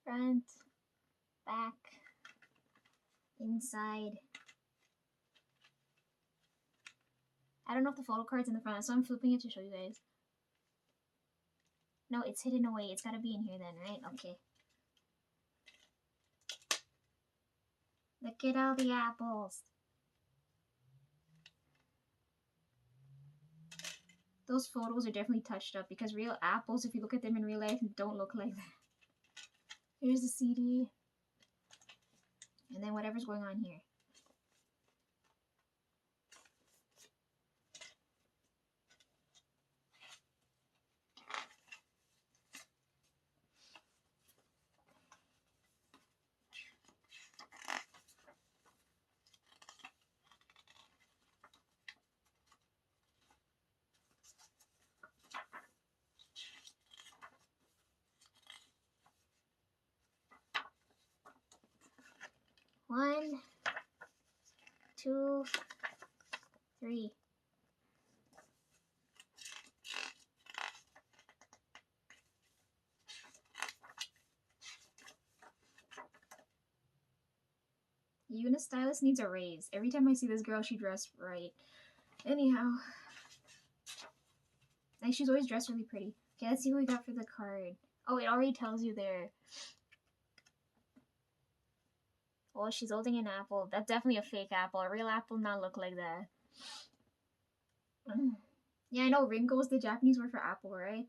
front, back, inside. I don't know if the photo card's in the front, so I'm flipping it to show you guys. No, it's hidden away. It's gotta be in here then, right? Okay. Look at all the apples. Those photos are definitely touched up because real apples, if you look at them in real life, don't look like that. Here's the CD. And then whatever's going on here. One, two, three. Una Stylist needs a raise. Every time I see this girl, she dressed right. Anyhow. Like, she's always dressed really pretty. Okay, let's see what we got for the card. Oh, it already tells you there. Oh, she's holding an apple. That's definitely a fake apple. A real apple not look like that. Yeah, I know Ringo's the Japanese word for apple, right?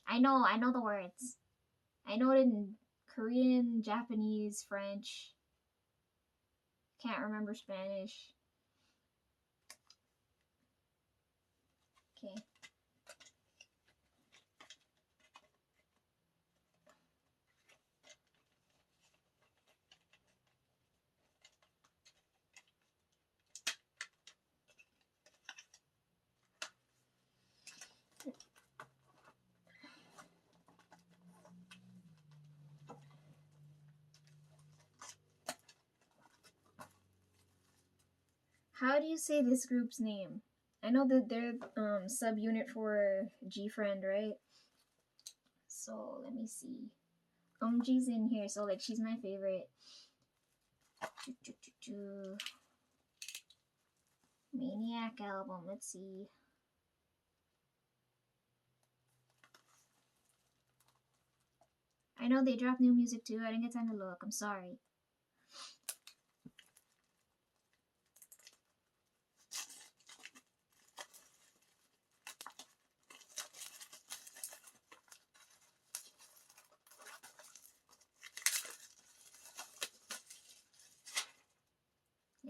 I know the words. I know it in Korean, Japanese, French. Can't remember Spanish. Okay. How do you say this group's name? I know that they're subunit for G-Friend, right? So let me see. Umji's in here, so like she's my favorite. Maniac album. Let's see. I know they dropped new music too. I didn't get time to look. I'm sorry.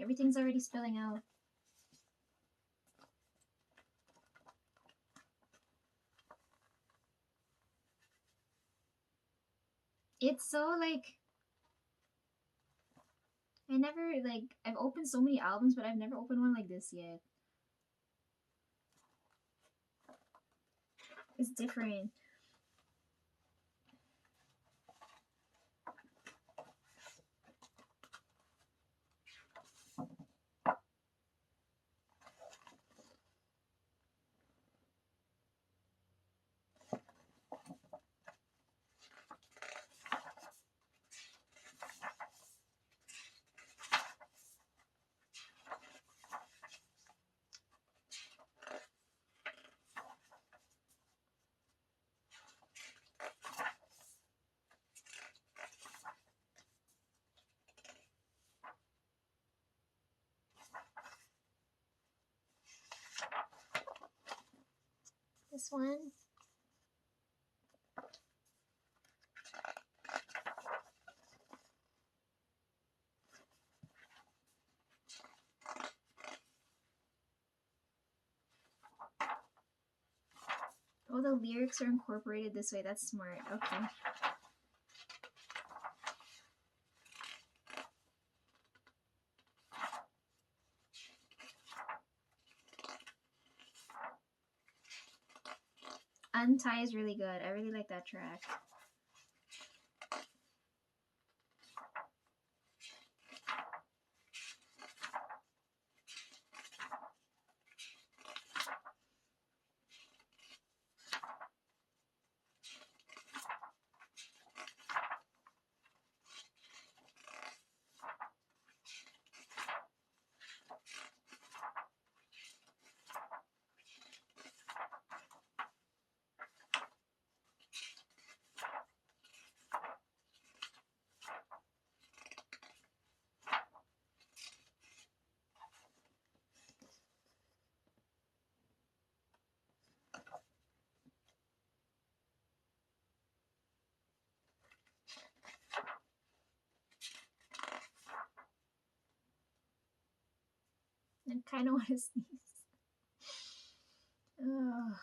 Everything's already spilling out. It's so like I never like I've opened so many albums, but I've never opened one like this yet. It's different. This one. Oh, the lyrics are incorporated this way. That's smart. Okay. Untie is really good. I really like that track. I kind of want to sneeze. Ugh.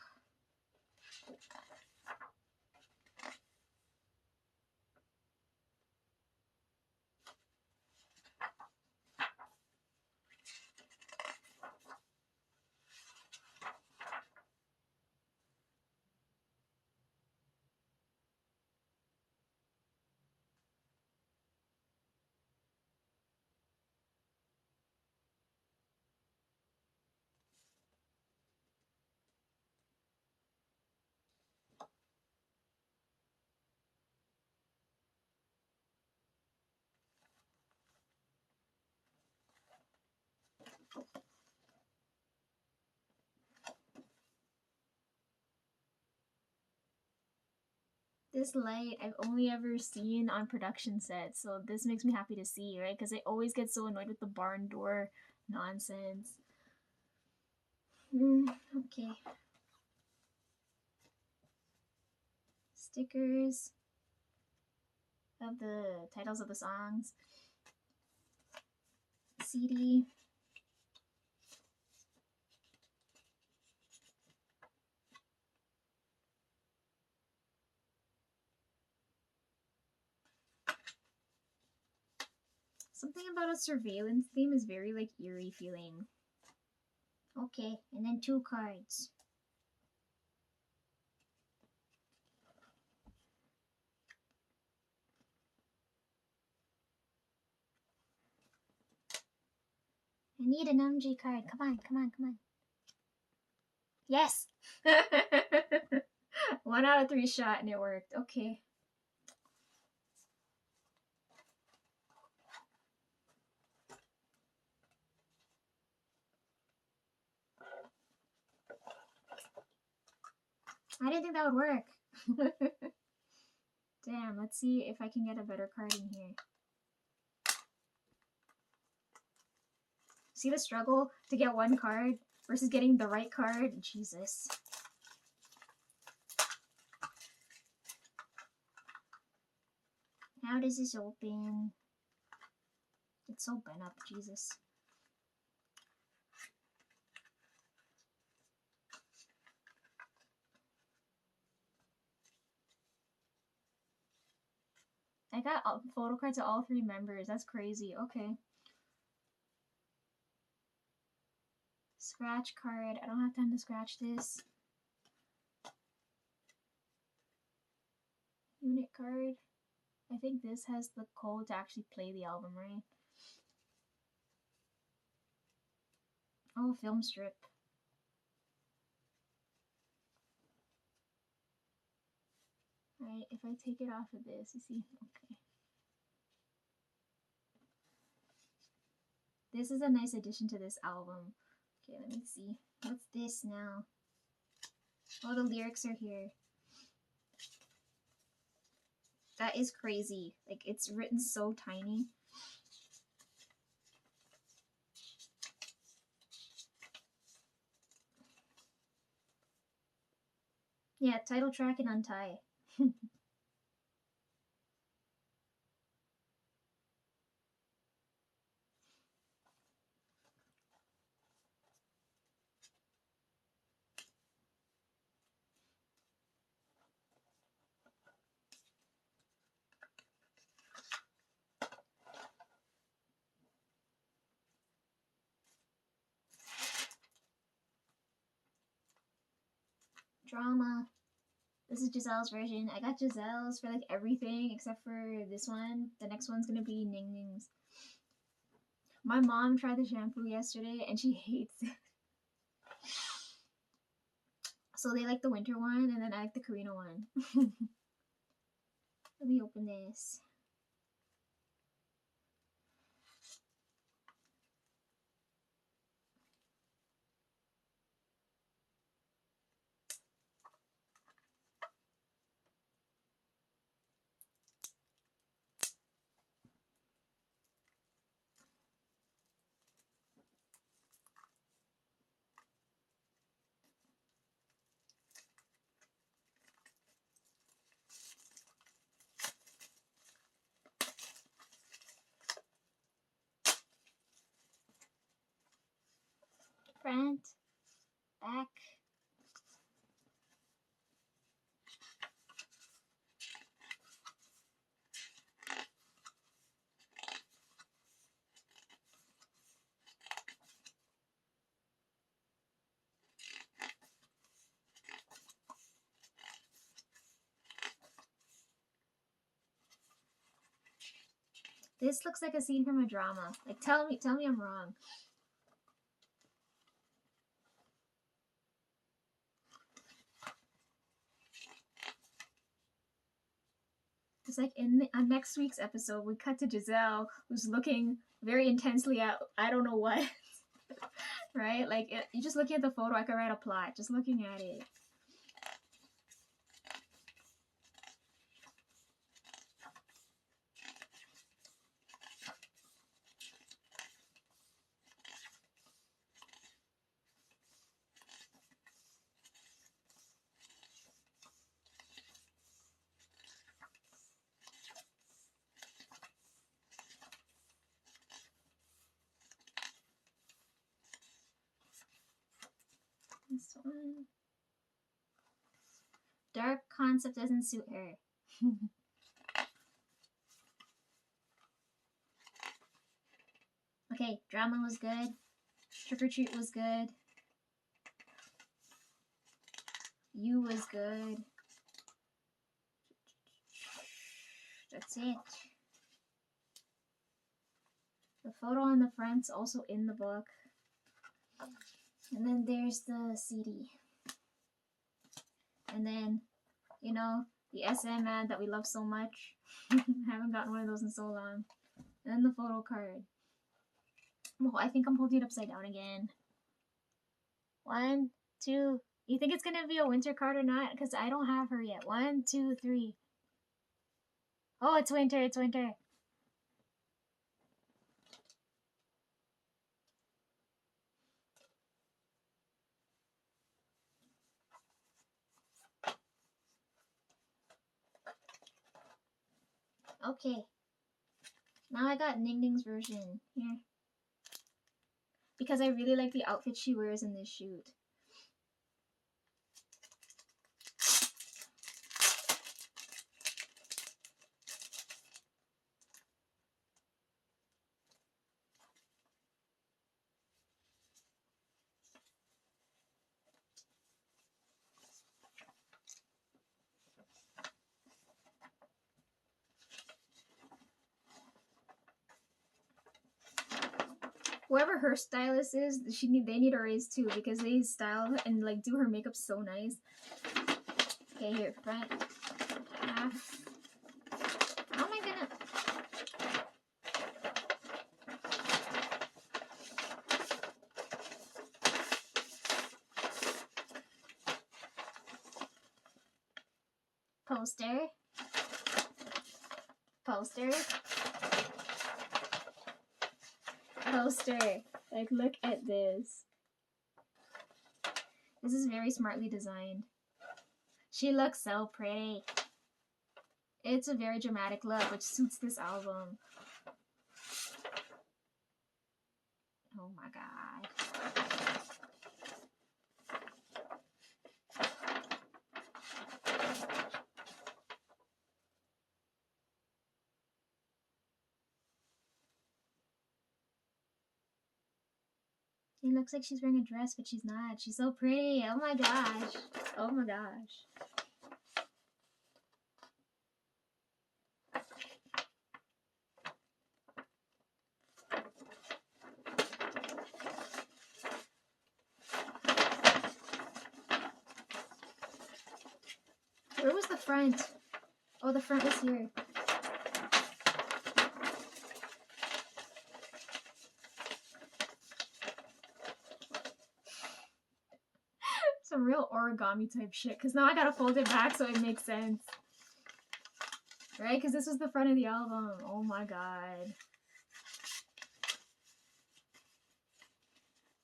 This light I've only ever seen on production sets, so this makes me happy to see, right? Because I always get so annoyed with the barn door nonsense. Okay. Stickers of the titles of the songs. CD. Something about a surveillance theme is very like eerie feeling. Okay, and then 2 cards. I need an MG card. Come on, come on, come on. Yes! 1 out of 3 shot and it worked. Okay. I didn't think that would work. Damn, let's see if I can get a better card in here. See the struggle to get 1 card versus getting the right card? Jesus. How does this open? It's so bent up, Jesus. I got photo cards of all 3 members. That's crazy. Okay. Scratch card. I don't have time to scratch this. Unit card. I think this has the code to actually play the album, right? Oh, film strip. Alright, if I take it off of this, you see? Okay. This is a nice addition to this album. Okay, let me see. What's this now? Oh, the lyrics are here. That is crazy. Like, it's written so tiny. Yeah, title track and untie. Drama. This is Giselle's version. I got Giselle's for like everything except for this one. The next one's gonna be Ning Ning's. My mom tried the shampoo yesterday and she hates it. So they like the winter one and then I like the Karina one. Let me open this. This looks like a scene from a drama. Like, tell me I'm wrong. It's like on next week's episode, we cut to Giselle, who's looking very intensely at I don't know what, right? Like, you just looking at the photo, I could write a plot just looking at it. This one. Dark concept doesn't suit her. Okay, drama was good. Trick or treat was good. You was good. That's it. The photo on the front's also in the book. And then there's the CD. And then, you know, the SM ad that we love so much. Haven't gotten one of those in so long. And then the photo card. Oh, I think I'm holding it upside down again. 1, 2. You think it's gonna be a winter card or not? Because I don't have her yet. 1, 2, 3. Oh, it's winter, it's winter. Okay. Now I got Ning Ning's version here. Because I really like the outfit she wears in this shoot. Whoever her stylist is, they need a raise too because they style and like do her makeup so nice. Okay, here, front, half. How am I gonna? Poster. Poster. Poster. Like, look at this. This is very smartly designed. She looks so pretty. It's a very dramatic look, which suits this album. Oh my god. It looks like she's wearing a dress, but she's not. She's so pretty. Oh my gosh. Oh my gosh. Where was the front? Oh, the front was here. Some real origami type shit, because now I gotta fold it back so it makes sense. Right? Because this was the front of the album. Oh my god.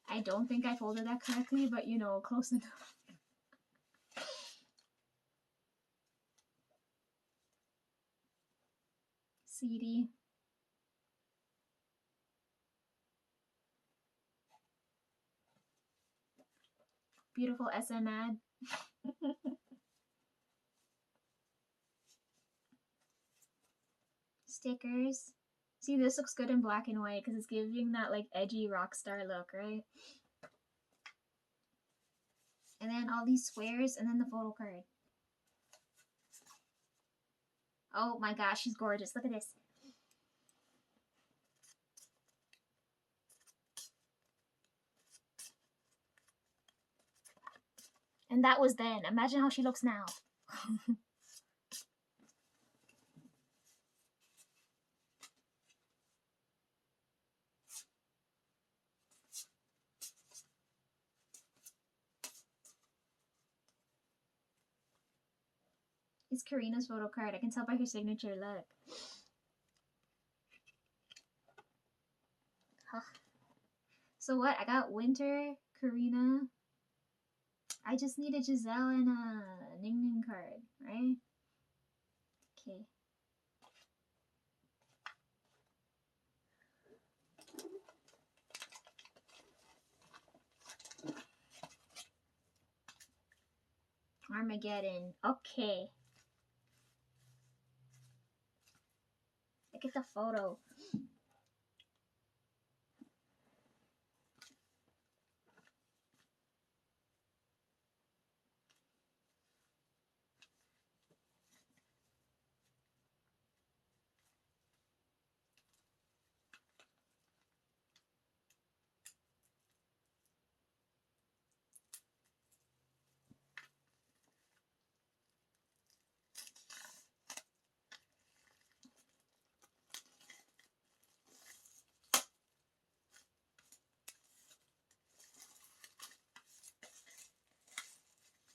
I don't think I folded that correctly, but you know, close enough. CD. Beautiful SM ad. Stickers. See, this looks good in black and white because it's giving that like edgy rock star look, right? And then all these squares and then the photo card. Oh my gosh, she's gorgeous. Look at this. And that was then. Imagine how she looks now. It's Karina's photo card. I can tell by her signature. Look. Huh. So what? I got Winter, Karina. I just need a Giselle and a Ning Ning card, right? Okay. Armageddon. Okay. Look at the photo.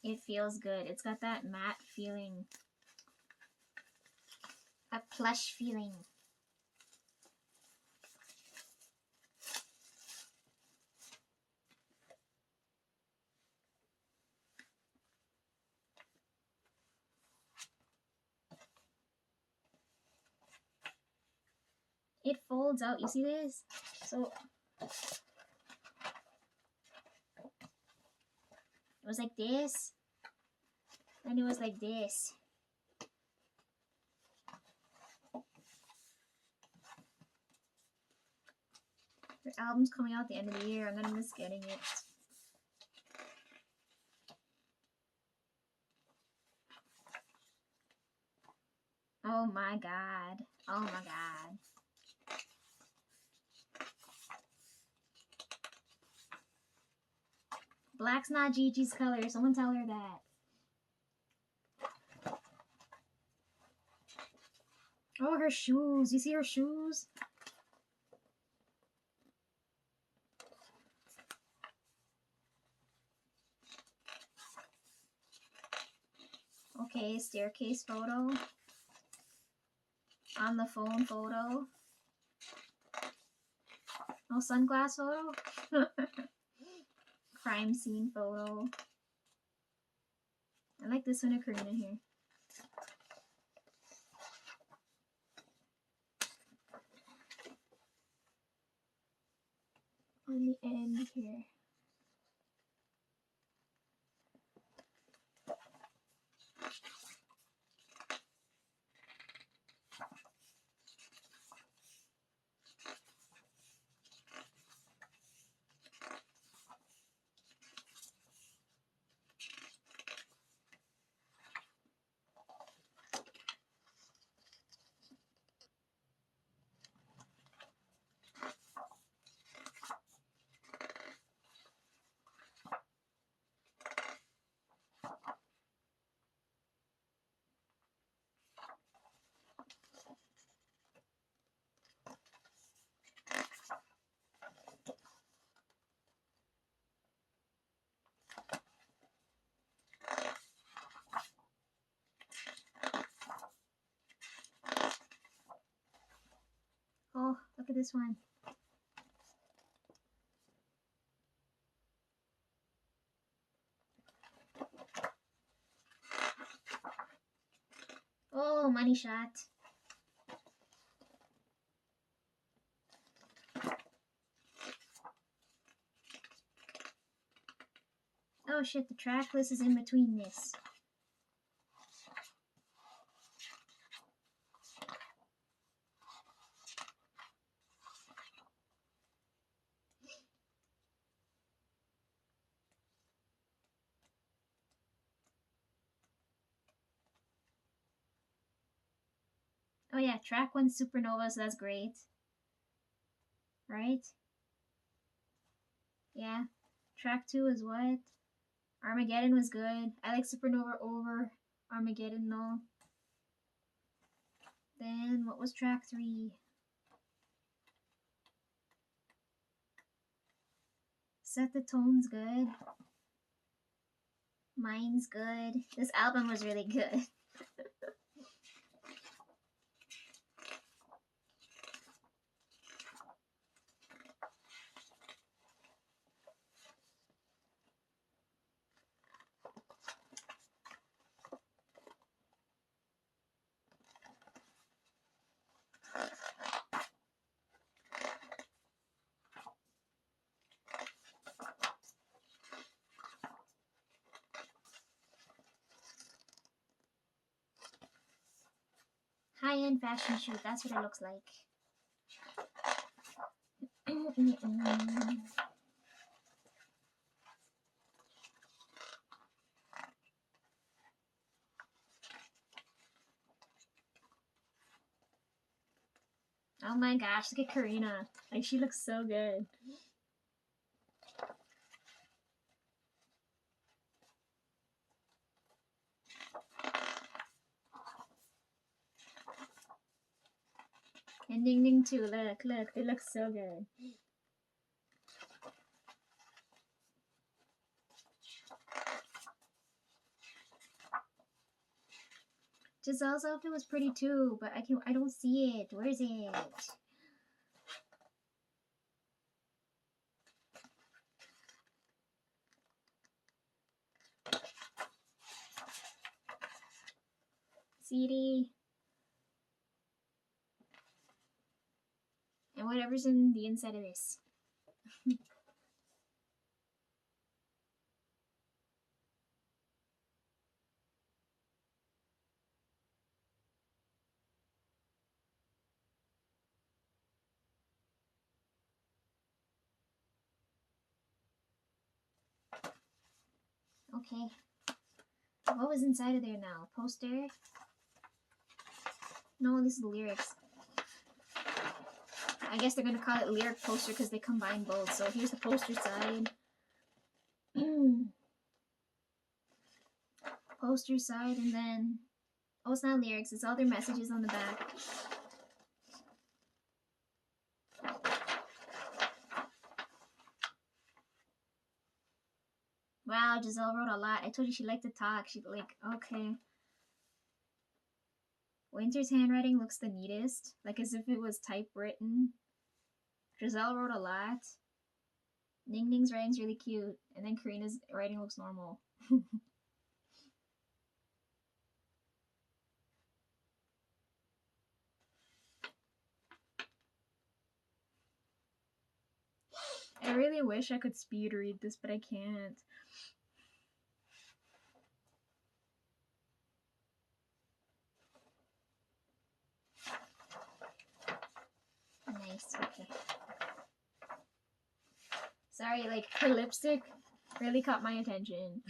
It feels good. It's got that matte feeling. A plush feeling. It folds out. You see this? So it was like this. Then it was like this. Her album's coming out at the end of the year. I'm gonna miss getting it. Oh my god. Oh my god. Black's not Gigi's color. Someone tell her that. Oh, her shoes. You see her shoes? Okay, staircase photo. On the phone photo. No sunglass photo. Crime scene photo. I like this one of Karina here. On the end here. Oh, look at this one. Oh, money shot. Oh shit, the track list is in between this. Oh yeah, track 1 Supernova, so that's great. Right? Yeah. Track 2 is what? Armageddon was good. I like Supernova over Armageddon though. Then what was track 3? Set the Tone's good. Mine's good. This album was really good. High-end fashion shoot, that's what it looks like. Oh my gosh, look at Karina. Like, she looks so good. And Ning Ning too, look, they look so good. Giselle's outfit was pretty too, but I don't see it. Where is it? CD. And whatever's in the inside of this. Okay. What was inside of there now? Poster? No, this is the lyrics. I guess they're gonna call it lyric poster because they combine both. So here's the poster side. Poster side, and then... Oh, it's not lyrics. It's all their messages on the back. Wow, Giselle wrote a lot. I told you she liked to talk. She'd like, okay. Winter's handwriting looks the neatest, like as if it was typewritten. Giselle wrote a lot. Ning Ning's writing's really cute, and then Karina's writing looks normal. I really wish I could speed read this, but I can't. Nice, okay. Sorry, like, her lipstick really caught my attention.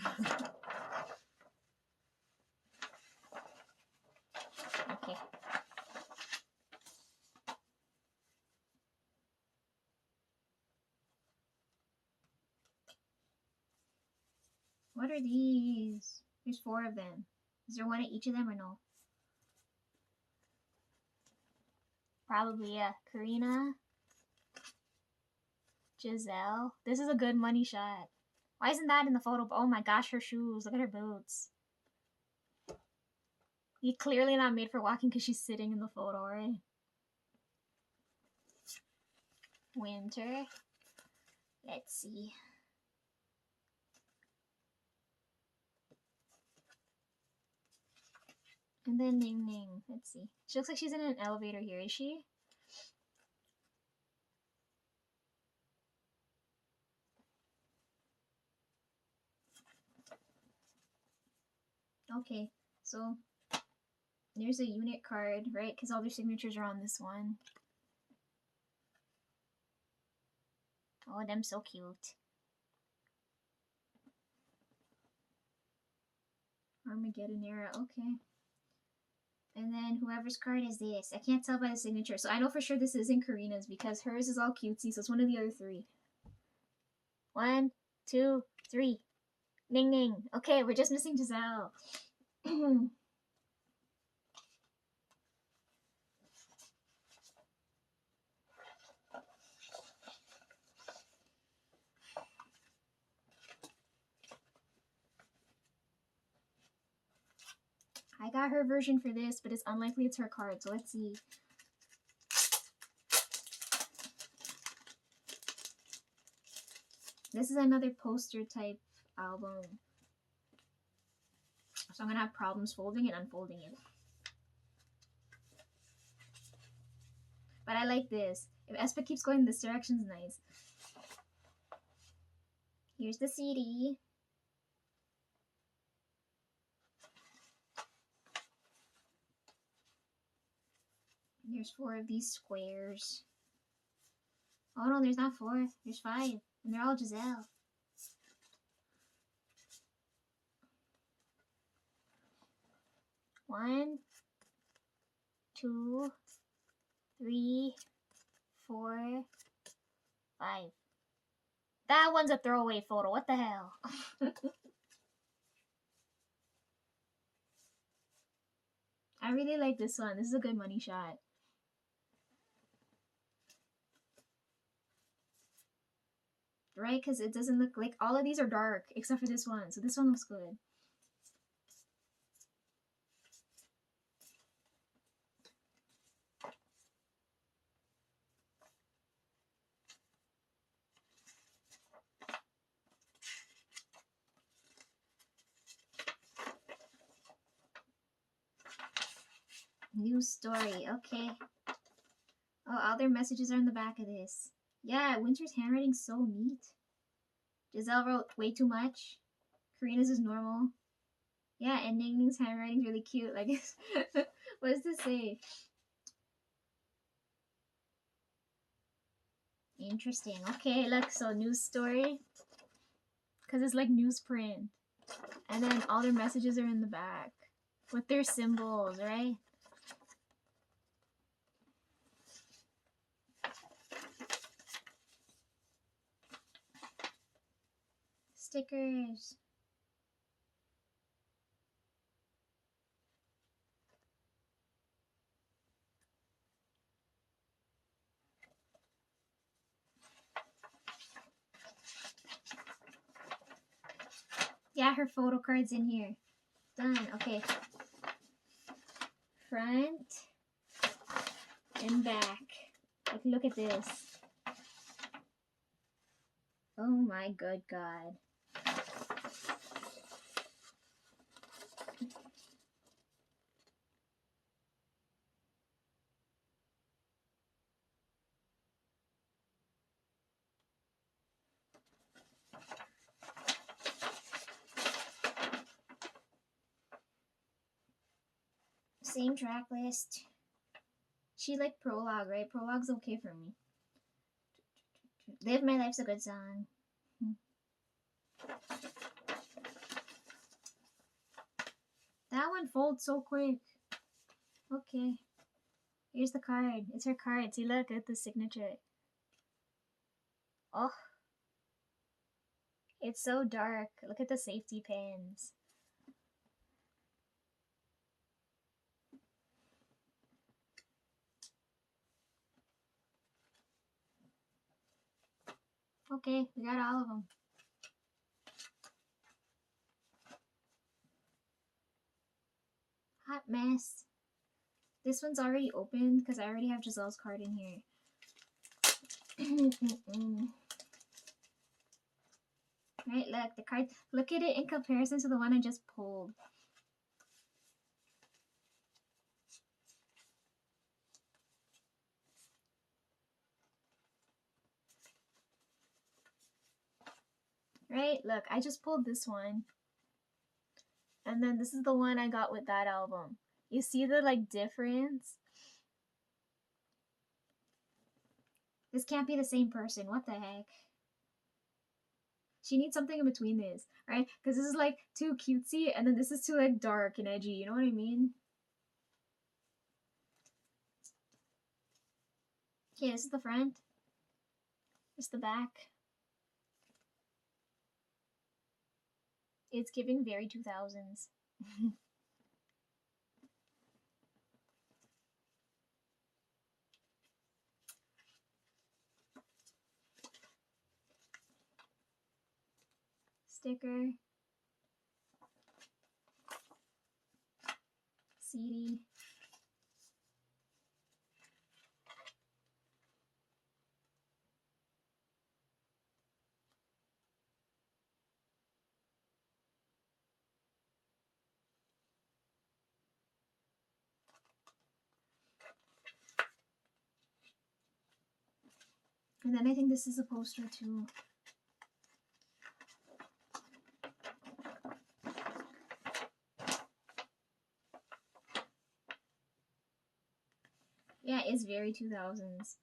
Okay. What are these? There's 4 of them. Is there one at each of them or no? Probably, yeah. Karina. Giselle. This is a good money shot. Why isn't that in the photo? Oh my gosh, her shoes. Look at her boots. You're clearly not made for walking because she's sitting in the photo, right? Winter. Let's see. And then Ning Ning. Let's see. She looks like she's in an elevator here, is she? Okay, so there's a unit card, right? Because all their signatures are on this one. Oh, them so cute. Armageddon era, okay. And then whoever's card is this. I can't tell by the signature. So I know for sure this isn't Karina's because hers is all cutesy. So it's one of the other 3. 1, 2, 3. Ning Ning. Okay, we're just missing Giselle. I got her version for this, but it's unlikely it's her card, so let's see. This is another poster type album. So I'm gonna have problems folding and unfolding it. But I like this. If aespa keeps going this direction's nice. Here's the CD. There's 4 of these squares. Oh no, there's not 4. There's 5. And they're all Giselle. One, 2, 3, 4, 5. That one's a throwaway photo. What the hell? I really like this one. This is a good money shot. Right? Because it doesn't look like all of these are dark except for this one. So this one looks good. News story. Okay. Oh, all their messages are in the back of this. Yeah, Winter's handwriting's so neat. Giselle wrote way too much. Karina's is normal. Yeah, and Ning Ning's handwriting's really cute. Like, what does this say? Interesting. Okay, look, so news story. Because it's like newsprint. And then all their messages are in the back. With their symbols, right? Stickers. Yeah, her photo card's in here. Done. Okay. Front and back. Like, look at this. Oh my good God. Same track list. She liked Prologue, right? Prologue's okay for me. Live My Life's a good song. That one folds so quick. Okay. Here's the card. It's her card. See, look at the signature. Oh. It's so dark. Look at the safety pins. Okay, we got all of them. Hot mess. This one's already opened because I already have Giselle's card in here. Right, look, the card. Look at it in comparison to the one I just pulled. Right, look, I just pulled this one. And then this is the one I got with that album. You see the, like, difference? This can't be the same person. What the heck? She needs something in between this, right? Because this is, like, too cutesy, and then this is too, like, dark and edgy. You know what I mean? Okay, this is the front. This is the back. It's giving very 2000s. Sticker. CD. And then I think this is a poster too. Yeah, it's very 2000s.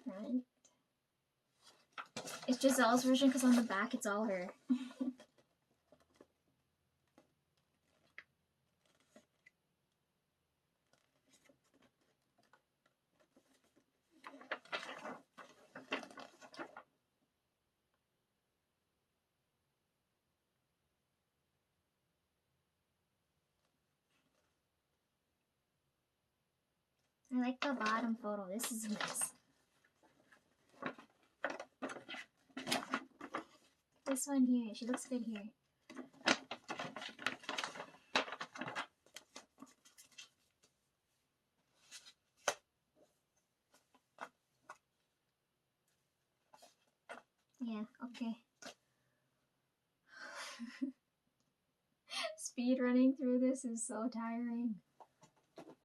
Right. It's Giselle's version because on the back it's all her. I like the bottom photo. This is nice. This one here. She looks good here. Yeah, okay. Speed running through this is so tiring.